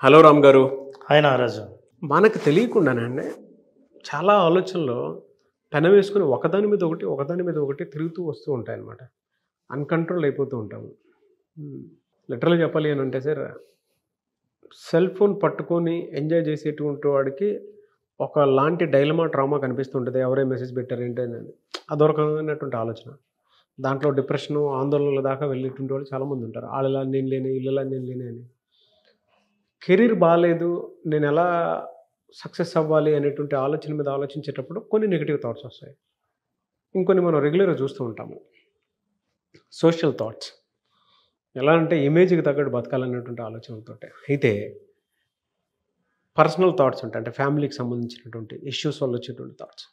Hello Ram గారు. Hi Nagaraju. మనకు తెలియకుండానండి చాలా ఆలోచనలు పెన వేసుకొని ఒకదాని మీద ఒకటి, ఒకదాని మీద ఒకటి తిరుగుతూ వస్తూ ఉంటాయన్నమాట. అన్‌కంట్రోల్ అయిపోతూ ఉంటాము. లిటరల్‌గా చెప్పాలి అనంటే సార్, సెల్ ఫోన్ పట్టుకొని ఎంజాయ్ చేసేటువంటి వాడికి ఒకలాంటి డైలమా, ట్రామా కనిపిస్తూ ఉంటది. ఎవరే మెసేజ్ పెట్టారు ఏంటని. అదొక రకమైనటువంటి ఆలోచన. దాంట్లో డిప్రెషను, ఆందోళనల దాకా వెళ్ళేటువంటి వాళ్ళు చాలామంది ఉంటారు. ఆళ్ళలా నేను లేనే, ఈళ్ళలా నేను లేనే అని. కెరీర్ బాలేదు, నేనెలా సక్సెస్ అవ్వాలి అనేటువంటి ఆలోచన మీద ఆలోచించేటప్పుడు కొన్ని నెగెటివ్ థాట్స్ వస్తాయి. ఇంకొన్ని మనం రెగ్యులర్‌గా చూస్తూ ఉంటాము. Social thoughts. ఎలా అంటే ఇమేజ్‌కి తగ్గట్టు బతకాలనేటువంటి ఆలోచనలతోటి. అయితే పర్సనల్ థాట్స్ ఉంటాయి. అంటే ఫ్యామిలీకి సంబంధించినటువంటి ఇష్యూస్ వల్ల వచ్చేటువంటి థాట్స్.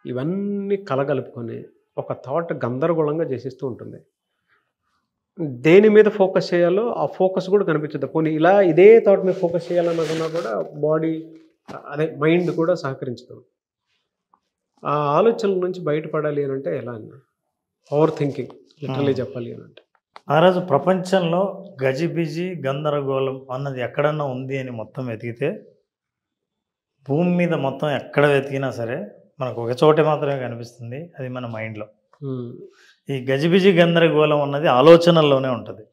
ఇవన్నీ కలగలుపుకొని ఒక థాట్ గందరగోళంగా చేసేస్తూ ఉంటుంది. దేని మీద ఫోకస్ చేయాలో ఆ ఫోకస్ కూడా కనిపించదు. పోనీ ఇలా ఇదే థాట్ మీద ఫోకస్ చేయాలనుకున్నా కూడా బాడీ అదే మైండ్ కూడా సహకరించదు. ఆ ఆలోచనల నుంచి బయటపడాలి అని అంటే ఎలా అన్న ఓవర్ థింకింగ్ లిటరల్లీ చెప్పాలి అని అంటే నాగరాజు, ప్రపంచంలో గజిబిజి గందరగోళం అన్నది ఎక్కడన్నా ఉంది అని మొత్తం వెతికితే, భూమి మీద మొత్తం ఎక్కడ వెతికినా సరే మనకు ఒక చోటే మాత్రమే కనిపిస్తుంది. అది మన మైండ్లో. ఈ గజిబిజి గందరగోళం అన్నది ఆలోచనల్లోనే ఉంటుంది.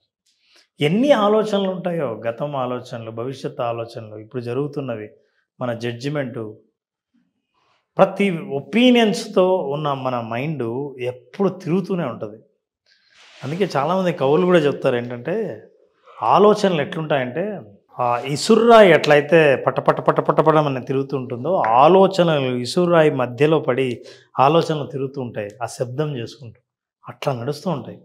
ఎన్ని ఆలోచనలు ఉంటాయో, గతం ఆలోచనలు, భవిష్యత్తు ఆలోచనలు, ఇప్పుడు జరుగుతున్నవి, మన జడ్జిమెంటు, ప్రతి ఒపీనియన్స్తో ఉన్న మన మైండ్ ఎప్పుడు తిరుగుతూనే ఉంటుంది. అందుకే చాలామంది కవులు కూడా చెప్తారు ఏంటంటే, ఆలోచనలు ఎట్లుంటాయంటే, ఆ ఇసుర్రాయి ఎట్లయితే పట్టపట్టమని తిరుగుతూ ఉంటుందో, ఆలోచనలు ఇసుర్రాయి మధ్యలో పడి ఆలోచనలు తిరుగుతూ ఉంటాయి, ఆ శబ్దం చేసుకుంటూ అట్లా నడుస్తూ ఉంటాయి.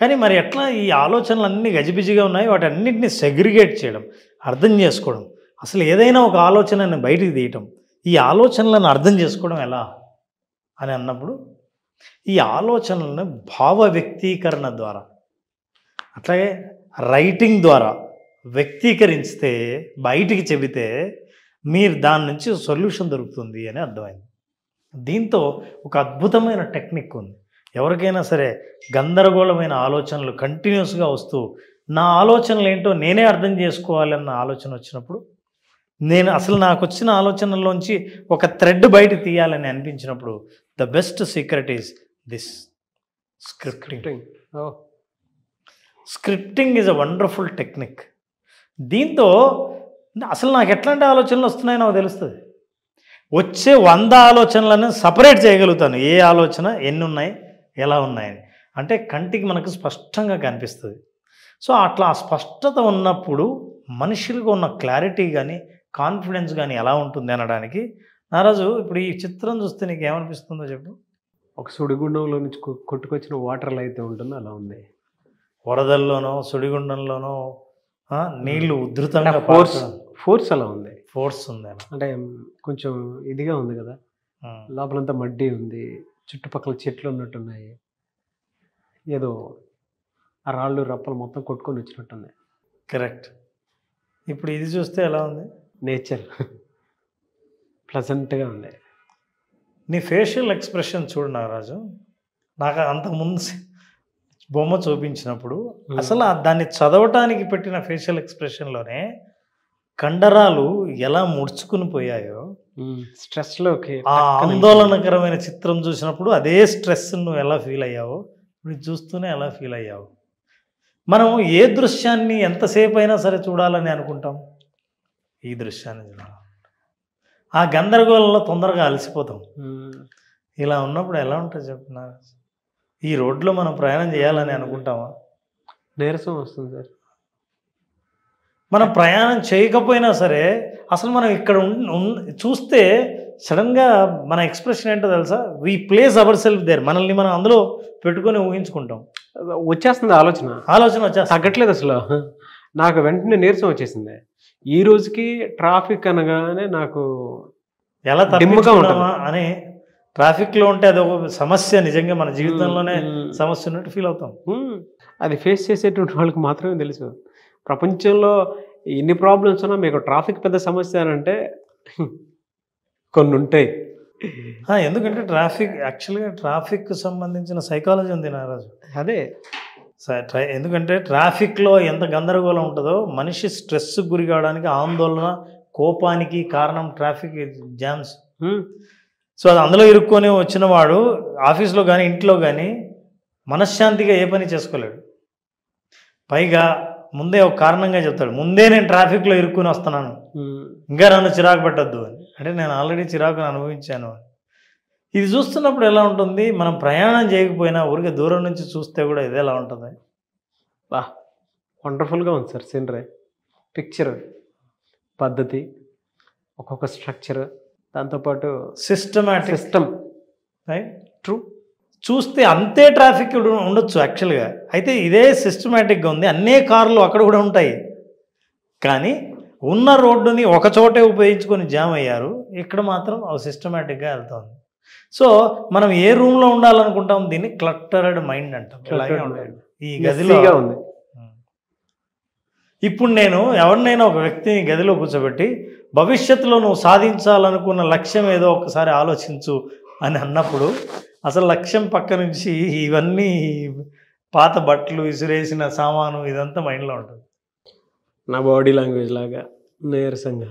కానీ మరి ఎట్లా ఈ ఆలోచనలు అన్నీ గజిబిజిగా ఉన్నాయి, వాటన్నిటిని సెగ్రిగేట్ చేయడం, అర్థం చేసుకోవడం, అసలు ఏదైనా ఒక ఆలోచనని బయటికి తీయటం, ఈ ఆలోచనలను అర్థం చేసుకోవడం ఎలా అని అన్నప్పుడు, ఈ ఆలోచనలను భావ వ్యక్తీకరణ ద్వారా, అట్లాగే రైటింగ్ ద్వారా వ్యక్తీకరిస్తే, బయటికి చెబితే మీరు దాని నుంచి సొల్యూషన్ దొరుకుతుంది అని అర్థమైంది. దీంతో ఒక అద్భుతమైన టెక్నిక్ ఉంది. ఎవరికైనా సరే గందరగోళమైన ఆలోచనలు కంటిన్యూస్గా వస్తూ, నా ఆలోచనలు ఏంటో నేనే అర్థం చేసుకోవాలన్న ఆలోచన వచ్చినప్పుడు, నేను అసలు నాకు వచ్చిన ఆలోచనల్లోంచి ఒక థ్రెడ్ బయట తీయాలని అనిపించినప్పుడు, the best secret is this scripting. Scripting is a wonderful technique. దీంతో అసలు నాకు ఎట్లాంటి ఆలోచనలు వస్తున్నాయో నాకు తెలుస్తుంది. వచ్చే 100 ఆలోచనలను సపరేట్ చేయగలుగుతాను. ఏ ఆలోచన ఎన్ని ఉన్నాయి, ఎలా ఉన్నాయని. అంటే కంటికి మనకు స్పష్టంగా కనిపిస్తుంది. సో అట్లా ఆ స్పష్టత ఉన్నప్పుడు మనుషులకు ఉన్న క్లారిటీ కానీ, కాన్ఫిడెన్స్ కానీ ఎలా ఉంటుంది అనడానికి, నారాజు, ఇప్పుడు ఈ చిత్రం చూస్తే నీకు ఏమనిపిస్తుందో చెప్పు. ఒక సుడిగుండంలో నుంచి కొట్టుకొచ్చిన వాటర్లో అయితే ఉంటుందో అలా ఉంది. వరదల్లోనో సుడిగుండంలోనో నీళ్లు ఉధృతంగా ఫోర్స్ అలా ఉంది. ఫోర్స్ ఉంది. అంటే కొంచెం ఇదిగా ఉంది కదా, లోపలంతా మడ్డి ఉంది, చుట్టుపక్కల చెట్లు ఉన్నట్టున్నాయి, ఏదో ఆ రాళ్ళు రప్పలు మొత్తం కొట్టుకొని వచ్చినట్టున్నాయి. కరెక్ట్. ఇప్పుడు ఇది చూస్తే ఎలా ఉంది? నేచర్ ప్లజెంట్గా ఉంది. నీ ఫేషియల్ ఎక్స్ప్రెషన్ చూడు నాగరాజు. నాకు అంతకుముందు బొమ్మ చూపించినప్పుడు అసలు దాన్ని చదవటానికి పెట్టిన ఫేషియల్ ఎక్స్ప్రెషన్లోనే కండరాలు ఎలా ముడుచుకుని పోయాయో, స్ట్రెస్లోకి ఆ ఆందోళనకరమైన చిత్రం చూసినప్పుడు అదే స్ట్రెస్ నువ్వు ఎలా ఫీల్ అయ్యావో ఇప్పుడు చూస్తూనే ఎలా ఫీల్ అయ్యావు. మనం ఏ దృశ్యాన్ని ఎంతసేపు అయినా సరే చూడాలని అనుకుంటాం, ఈ దృశ్యాన్ని చూడాలి. ఆ గందరగోళంలో తొందరగా అలసిపోతాం. ఇలా ఉన్నప్పుడు ఎలా ఉంటుంది చెప్తున్నా? ఈ రోడ్లో మనం ప్రయాణం చేయాలని అనుకుంటామా? నీరసం వస్తుంది సార్. మనం ప్రయాణం చేయకపోయినా సరే అసలు మనం ఇక్కడ చూస్తే సడన్గా మన ఎక్స్ప్రెషన్ ఏంటో తెలుసా? We place our self there. మనల్ని మనం అందులో పెట్టుకొని ఊహించుకుంటాం. వచ్చేస్తుంది ఆలోచన వచ్చేస్తుంది. తగ్గట్లేదు అసలు. నాకు వెంటనే నీరసం వచ్చేసింది. ఈ రోజుకి ట్రాఫిక్ అనగానే నాకు ఎలా తప్పించుకుంటామా అని, ట్రాఫిక్లో ఉంటే అది ఒక సమస్య, నిజంగా మన జీవితంలోనే సమస్య ఉన్నట్టు ఫీల్ అవుతాం. అది ఫేస్ చేసేటువంటి వాళ్ళకి మాత్రమే తెలుసు. ప్రపంచంలో ఎన్ని ప్రాబ్లమ్స్ ఉన్నా మీకు ట్రాఫిక్ పెద్ద సమస్య అని అంటే కొన్ని ఉంటాయి. ఎందుకంటే యాక్చువల్గా ట్రాఫిక్ సంబంధించిన సైకాలజీ ఉంది నారాజు. అదే ఎందుకంటే ట్రాఫిక్లో ఎంత గందరగోళం ఉంటుందో మనిషి స్ట్రెస్కి గురి కావడానికి, ఆందోళన, కోపానికి కారణం ట్రాఫిక్ జామ్స్. సో అది అందులో ఇరుక్కొని వచ్చిన వాడు ఆఫీస్లో కానీ ఇంట్లో కానీ మనశ్శాంతిగా ఏ పని చేసుకోలేడు. పైగా ముందే ఒక కారణంగా చెప్తాడు, ముందే నేను ట్రాఫిక్లో ఇరుక్కుని వస్తున్నాను, ఇంకా నన్ను చిరాకు పెట్టద్దు అని. అంటే నేను ఆల్రెడీ చిరాకుని అనుభవించాను అని. ఇది చూస్తున్నప్పుడు ఎలా ఉంటుంది, మనం ప్రయాణం చేయకపోయినా ఊరికే దూరం నుంచి చూస్తే కూడా ఇది ఎలా ఉంటుంది? బా వండర్ఫుల్గా ఉంది సార్. సీనరీ, పిక్చర్, పద్ధతి, ఒక్కొక్క స్ట్రక్చర్, దాంతోపాటు సిస్టమాటిక్ సిస్టమ్. Right, true. చూస్తే అంతే ట్రాఫిక్ ఉండొచ్చు యాక్చువల్గా, అయితే ఇదే సిస్టమేటిక్గా ఉంది. అన్నే కార్లు అక్కడ కూడా ఉంటాయి, కానీ ఉన్న రోడ్డుని ఒక చోటే ఉపయోగించుకొని జామ్ అయ్యారు. ఇక్కడ మాత్రం సిస్టమేటిక్గా వెళ్తుంది. సో మనం ఏ రూమ్లో ఉండాలనుకుంటాం, దీన్ని క్లట్టర్డ్ మైండ్ అంటాం. ఇలాగే ఉంటాయి ఈ గదిలో ఉంది. ఇప్పుడు నేను ఎవరినైనా ఒక వ్యక్తిని గదిలో కూర్చోబెట్టి భవిష్యత్తులో నువ్వు సాధించాలనుకున్న లక్ష్యం ఏదో ఒకసారి ఆలోచించు అని అన్నప్పుడు అసలు లక్ష్యం పక్క నుంచి ఇవన్నీ పాత బట్టలు, విసిరేసిన సామాను, ఇదంతా మైండ్లో ఉంటుంది. నా బాడీ లాంగ్వేజ్ లాగా నీరసంగా.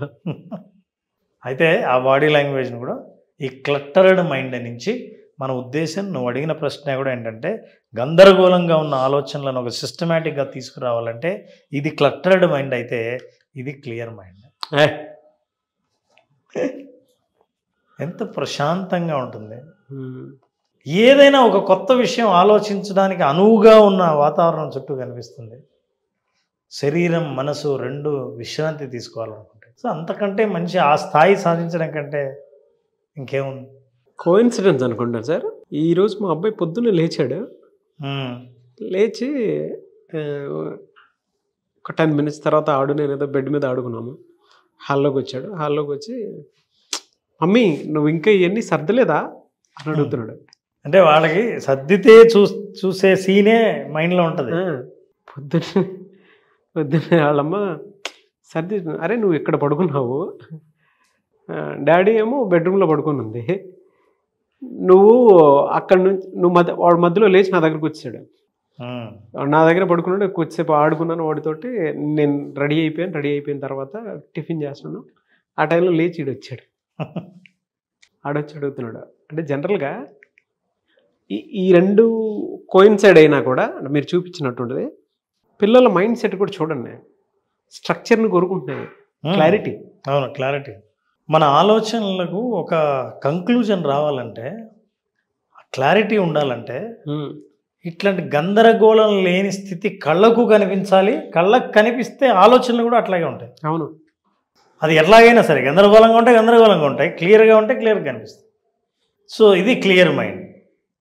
అయితే ఆ బాడీ లాంగ్వేజ్ని కూడా ఈ క్లట్టర్డ్ మైండ్ నుంచి మన ఉద్దేశం, నువ్వు అడిగిన ప్రశ్న కూడా ఏంటంటే, గందరగోళంగా ఉన్న ఆలోచనలను ఒక సిస్టమేటిక్గా తీసుకురావాలంటే ఇది క్లట్టర్డ్ మైండ్ అయితే, ఇది క్లియర్ మైండ్. ఎంత ప్రశాంతంగా ఉంటుంది. ఏదైనా ఒక కొత్త విషయం ఆలోచించడానికి అనువుగా ఉన్న వాతావరణం చుట్టూ కనిపిస్తుంది. శరీరం, మనసు రెండు విశ్రాంతి తీసుకోవాలనుకుంటే, సో అంతకంటే మంచి ఆ స్థాయి సాధించడం కంటే ఇంకేముంది? కోఇన్సిడెన్స్ అనుకుంటాను సార్. ఈరోజు మా అబ్బాయి పొద్దున్నే లేచాడు. లేచి ఒక 10 minutes తర్వాత నేను ఏదో బెడ్ మీద ఆడుకున్నాము. హాల్లోకి వచ్చాడు. హాల్లోకి వచ్చి, మమ్మీ నువ్వు ఇంకా ఇవన్నీ సర్దలేదా అని అడుగుతున్నాడు. అంటే వాళ్ళకి సర్దితే చూసే సీనే మైండ్లో ఉంటుంది. పొద్దున్నే వాళ్ళమ్మ సర్ది, అరే నువ్వు ఇక్కడ పడుకున్నావు, డాడీ ఏమో బెడ్రూమ్లో పడుకొని ఉంది, నువ్వు అక్కడ నుంచి వాడి మధ్యలో లేచి నా దగ్గరకు వచ్చాడు. నా దగ్గర పడుకున్నాడు. కొద్దిసేపు ఆడుకున్నాను వాడితోటి. నేను రెడీ అయిపోయిన తర్వాత టిఫిన్ చేస్తున్నాను. ఆ టైంలో లేచి వచ్చాడు. ఆడొచ్చి అడుగుతున్నాడు. అంటే జనరల్గా ఈ రెండు కోయిన్సైడ్ అయినా కూడా మీరు చూపించినట్టుంటుంది. పిల్లల మైండ్ సెట్ కూడా చూడండి, స్ట్రక్చర్ని కోరుకుంటున్నాయి, క్లారిటీ. అవును, క్లారిటీ. మన ఆలోచనలకు ఒక కంక్లూజన్ రావాలంటే, క్లారిటీ ఉండాలంటే, ఇట్లాంటి గందరగోళం లేని స్థితి కళ్ళకు కనిపించాలి. కళ్ళకు కనిపిస్తే ఆలోచనలు కూడా అట్లాగే ఉంటాయి. అవును, అది ఎట్లాగైనా సరే గందరగోళంగా ఉంటాయి, క్లియర్గా ఉంటే క్లియర్గా కనిపిస్తాయి. సో ఇది క్లియర్ మైండ్.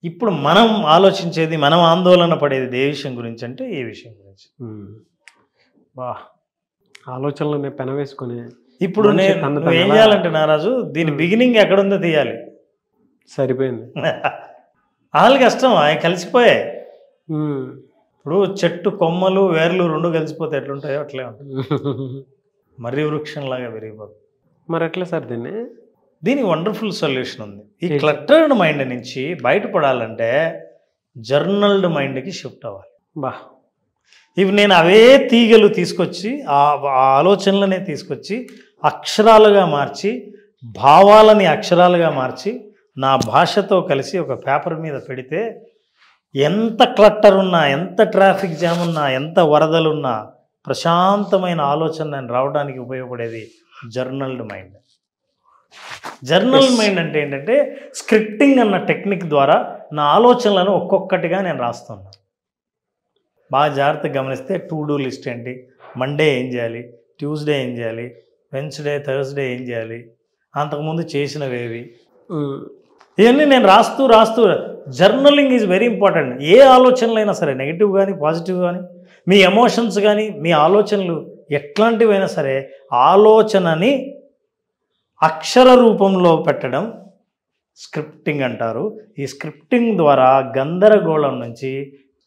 ఇప్పుడు మనం ఆలోచించేది, మనం ఆందోళన పడేది ఏ విషయం గురించి అంటే ఈ విషయం గురించి. బా ఆలోచనలు పెనవేసుకొని ఇప్పుడు నేను ఏం చేయాలంటే నారాజు, దీని బిగినింగ్ ఎక్కడుందో తీయాలి. సరిపోయింది. వాళ్ళకి కష్టం, అవి కలిసిపోయాయి. ఇప్పుడు చెట్టు కొమ్మలు, వేర్లు రెండు కలిసిపోతే ఎట్లుంటాయో అట్లే ఉంటుంది. మర్రి వృక్షంలాగా పెరిగిపోతుంది. మరి ఎట్లా సార్ దీనికి వండర్ఫుల్ సొల్యూషన్ ఉంది. ఈ క్లట్టర్డ్ మైండ్ నుంచి బయటపడాలంటే జర్నల్డ్ మైండ్కి షిఫ్ట్ అవ్వాలి. బా ఇవి నేను అవే తీగలు తీసుకొచ్చి, ఆ ఆలోచనలనే తీసుకొచ్చి అక్షరాలుగా మార్చి, భావాలని అక్షరాలుగా మార్చి, నా భాషతో కలిసి ఒక పేపర్ మీద పెడితే ఎంత క్లట్టర్ ఉన్నా, ఎంత ట్రాఫిక్ జామ్ ఉన్నా, ఎంత వరదలున్నా ప్రశాంతమైన ఆలోచన నేను రావడానికి ఉపయోగపడేది జర్నల్డ్ మైండ్. జర్నల్ మైండ్ అంటే ఏంటంటే, స్క్రిప్టింగ్ అన్న టెక్నిక్ ద్వారా నా ఆలోచనలను ఒక్కొక్కటిగా నేను రాస్తున్నాను. బాగా జాగ్రత్తగా గమనిస్తే టు డూ లిస్ట్ ఏంటి, మండే ఏం చేయాలి, ట్యూస్డే ఏం చేయాలి, వెన్స్డే, థర్స్డే ఏం చేయాలి, అంతకుముందు చేసినవేవి, ఇవన్నీ నేను రాస్తూ జర్నలింగ్ ఈజ్ వెరీ ఇంపార్టెంట్. ఏ ఆలోచనలైనా సరే, నెగిటివ్ కానీ పాజిటివ్ కానీ, మీ ఎమోషన్స్ కానీ, మీ ఆలోచనలు ఎట్లాంటివైనా సరే, ఆలోచనని అక్షర రూపంలో పెట్టడం స్క్రిప్టింగ్ అంటారు. ఈ స్క్రిప్టింగ్ ద్వారా గందరగోళం నుంచి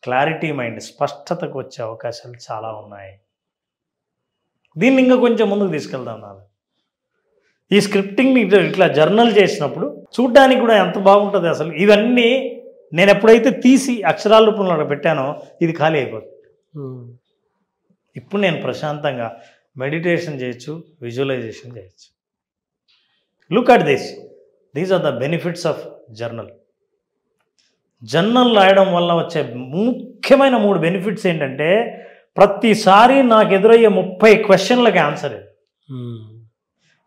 క్లారిటీ మైండ్, స్పష్టతకు వచ్చే అవకాశాలు చాలా ఉన్నాయి. దీన్ని ఇంకా కొంచెం ముందుకు తీసుకెళ్దాం. నాకు ఈ స్క్రిప్టింగ్ని ఇట్లా జర్నల్ చేసినప్పుడు చూడ్డానికి కూడా ఎంత బాగుంటుంది. అసలు ఇవన్నీ నేను ఎప్పుడైతే తీసి అక్షరాల రూపంలో అక్కడ పెట్టానో ఇది ఖాళీ అయిపోతుంది. ఇప్పుడు నేను ప్రశాంతంగా మెడిటేషన్ చేయొచ్చు, విజువలైజేషన్ చేయొచ్చు. Look at these are the benefits of journal. Journal రాయడం వల్ల వచ్చే ముఖ్యమైన 3 బెనిఫిట్స్ ఏంటంటే, ప్రతిసారి నాకు ఎదురయ్యే 30 క్వశ్చన్లకి ఆన్సర్.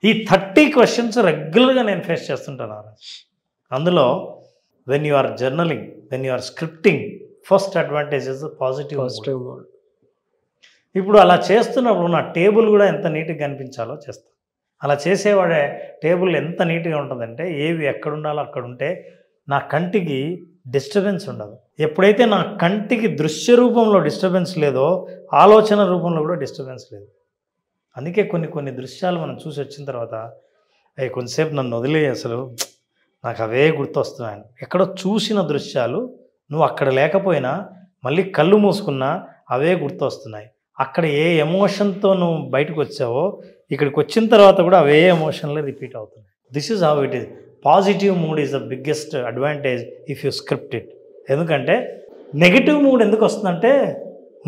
ఈ 30 క్వశ్చన్స్ రెగ్యులర్గా నేను ఫేస్ చేస్తుంటాను. అందులో when you are journaling, when you are scripting, first advantage is positive. ఇప్పుడు అలా చేస్తున్నప్పుడు నా టేబుల్ కూడా ఎంత నీట్గా కనిపించాలో చేస్తాను. అలా చేసేవాడే టేబుల్ ఎంత నీట్గా ఉంటుందంటే, ఏవి ఎక్కడ ఉండాలో అక్కడ ఉంటే నా కంటికి డిస్టర్బెన్స్ ఉండదు. ఎప్పుడైతే నా కంటికి దృశ్య రూపంలో డిస్టర్బెన్స్ లేదో, ఆలోచన రూపంలో కూడా డిస్టర్బెన్స్ లేదు. అందుకే కొన్ని దృశ్యాలు మనం చూసి వచ్చిన తర్వాత కొంతసేపు నన్ను వదిలే, అసలు నాకు అవే గుర్తొస్తున్నాయని. ఎక్కడో చూసిన దృశ్యాలు నువ్వు అక్కడ లేకపోయినా మళ్ళీ కళ్ళు మూసుకున్నా అవే గుర్తొస్తున్నాయి. అక్కడ ఏ ఎమోషన్తో నువ్వు బయటకు వచ్చావో ఇక్కడికి వచ్చిన తర్వాత కూడా అవే ఎమోషన్లే రిపీట్ అవుతున్నాయి. This is how it is. Positive mood is the biggest advantage if you script it. ఎందుకంటే నెగిటివ్ మూడ్ ఎందుకు వస్తుందంటే,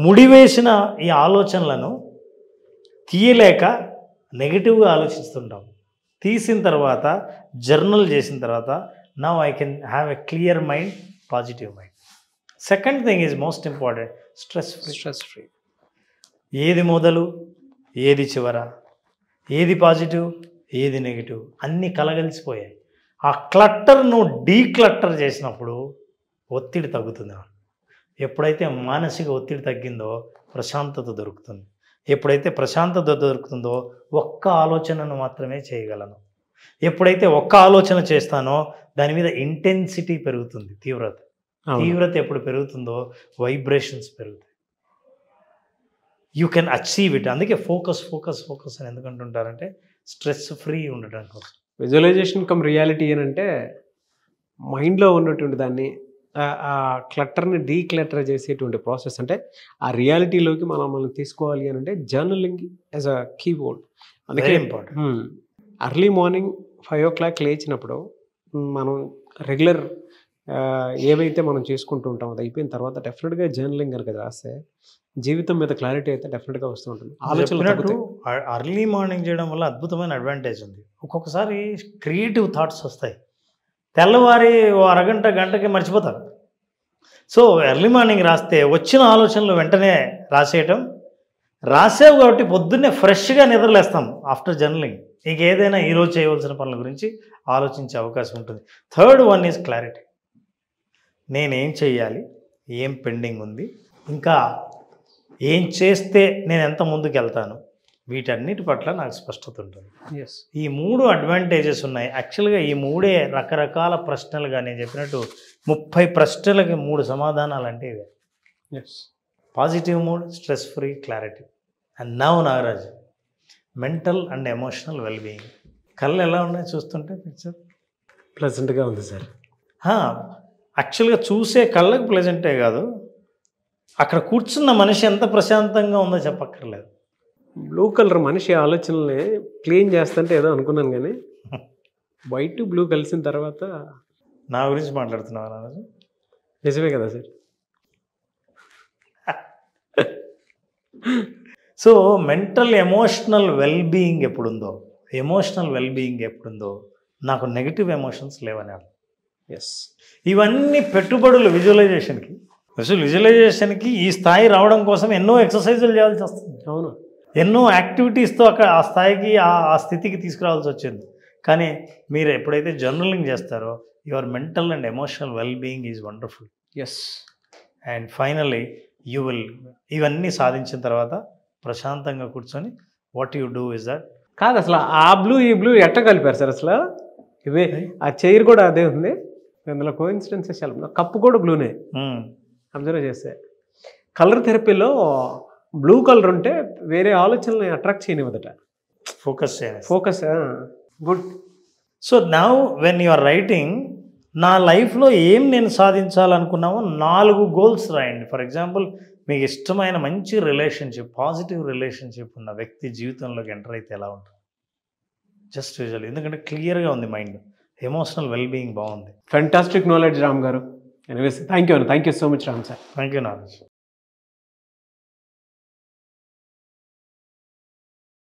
ముడివేసిన ఈ ఆలోచనలను తీయలేక నెగిటివ్గా ఆలోచిస్తుంటాం. తీసిన తర్వాత జర్నల్ చేసిన తర్వాత now I can have a clear mind, positive mind. Second thing is most important, stress free. ఏది మొదలు, ఏది చివర, ఏది పాజిటివ్, ఏది నెగిటివ్ అన్నీ కలగలిసిపోయాయి. ఆ క్లట్టర్ను డీక్లట్టర్ చేసినప్పుడు ఒత్తిడి తగ్గుతుంది. ఎప్పుడైతే మానసిక ఒత్తిడి తగ్గిందో ప్రశాంతత దొరుకుతుంది. ఎప్పుడైతే ప్రశాంతత దొరుకుతుందో ఒక్క ఆలోచనను మాత్రమే చేయగలను. ఎప్పుడైతే ఒక్క ఆలోచన చేస్తానో దాని మీద ఇంటెన్సిటీ పెరుగుతుంది, తీవ్రత ఎప్పుడు పెరుగుతుందో వైబ్రేషన్స్ పెరుగుతాయి. You can achieve it. అందుకే ఫోకస్ అని ఎందుకంటుంటారంటే స్ట్రెస్ ఫ్రీ ఉండటం కోసం. విజువలైజేషన్ కమ్ రియాలిటీ అంటే మైండ్లో ఉన్నటువంటి దాన్ని ఆ క్లట్టర్ని డీక్లటర్ చేసేటువంటి ప్రాసెస్, అంటే ఆ రియాలిటీలోకి మనం తీసుకోవాలి అని అంటే జర్నలింగ్ యాజ్ అ కీబోర్డ్. అందుకే ఇంపార్టెంట్. అర్లీ మార్నింగ్ 5 o'clock లేచినప్పుడు మనం రెగ్యులర్ ఏవైతే మనం చేసుకుంటూ ఉంటాం అది అయిపోయిన తర్వాత డెఫినెట్గా జర్నలింగ్ కనుక రాస్తే జీవితం మీద క్లారిటీ అయితే డెఫినెట్గా వస్తూ ఉంటుంది. ఆలోచనలు అర్లీ మార్నింగ్ చేయడం వల్ల అద్భుతమైన అడ్వాంటేజ్ ఉంది. ఒక్కొక్కసారి క్రియేటివ్ థాట్స్ వస్తాయి, తెల్లవారి అరగంట గంటకి మర్చిపోతారు. సో ఎర్లీ మార్నింగ్ రాస్తే వచ్చిన ఆలోచనలు వెంటనే రాసేవు కాబట్టి పొద్దున్నే ఫ్రెష్గా నిద్రలేస్తాం ఆఫ్టర్ జర్నలింగ్. ఇంక ఏదైనా ఈరోజు చేయవలసిన పనుల గురించి ఆలోచించే అవకాశం ఉంటుంది. Third one is clarity. నేనేం చెయ్యాలి, ఏం పెండింగ్ ఉంది, ఇంకా ఏం చేస్తే నేను ఎంత ముందుకు వెళ్తాను, వీటన్నిటి పట్ల నాకు స్పష్టత ఉంటుంది. ఈ 3 అడ్వాంటేజెస్ ఉన్నాయి. యాక్చువల్గా ఈ 3 రకరకాల ప్రశ్నలుగా నేను చెప్పినట్టు 30 ప్రశ్నలకి 3 సమాధానాలు అంటే ఇవే. Positive mood, stress free, clarity. And now Nagaraj, mental and emotional wellbeing. కళ్ళు ఎలా ఉన్నాయి చూస్తుంటే? పిక్చర్ ప్లెజెంట్గా ఉంది సార్. యాక్చువల్గా చూసే కళ్ళకు ప్లెజెంటే కాదు, అక్కడ కూర్చున్న మనిషి ఎంత ప్రశాంతంగా ఉందో చెప్పక్కర్లేదు. బ్లూ కలర్ మనిషి ఆలోచనల్ని క్లీన్ చేస్తుంటే ఏదో అనుకున్నాను, కానీ వైట్ బ్లూ కలిసిన తర్వాత నా గురించి మాట్లాడుతున్నావు నారాజు? నిజమే కదా sir. So mental emotional wellbeing ఎప్పుడుందో నాకు నెగిటివ్ ఎమోషన్స్ లేవని అర్థం. ఇవన్నీ పెట్టుబడులు విజువలైజేషన్కి ఈ స్థాయి రావడం కోసం ఎన్నో ఎక్సర్సైజులు చేయాల్సి వస్తుంది. అవును, ఎన్నో యాక్టివిటీస్తో అక్కడ ఆ స్థాయికి ఆ స్థితికి తీసుకురావాల్సి వచ్చింది. కానీ మీరు ఎప్పుడైతే జర్నలింగ్ చేస్తారో your mental and emotional wellbeing is wonderful. And finally you will ఇవన్నీ సాధించిన తర్వాత ప్రశాంతంగా కూర్చొని what you do is that. కాదు అసలు ఆ బ్లూ ఈ బ్లూ ఎట్ట కలిపారు సార్? అసలు ఇవే ఆ చైర్ కూడా అదే ఉంది, అందులో కోఇన్సిడెన్సెస్ చాలా. కప్పు కూడా బ్లూనే అబ్జర్వ్ చేస్తే. కలర్ థెరపీలో బ్లూ కలర్ ఉంటే వేరే ఆలోచనల్ని అట్రాక్ట్ చేయనివ్వదట, focus. Good. So now when you are writing, నా లైఫ్లో ఏం నేను సాధించాలనుకున్నామో 4 గోల్స్ రాయండి. ఫర్ ఎగ్జాంపుల్, మీకు ఇష్టమైన మంచి రిలేషన్షిప్, పాజిటివ్ రిలేషన్షిప్ ఉన్న వ్యక్తి జీవితంలోకి ఎంటర్ అయితే ఎలా ఉంటుంది? Just visual. ఎందుకంటే క్లియర్గా ఉంది మైండ్, ఎమోషనల్ వెల్బీయింగ్ బాగుంది. ఫెంటాస్టిక్ నాలెడ్జ్ రామ్ గారు. Anyways thank you so much Ram sir. Thank you Nagesh.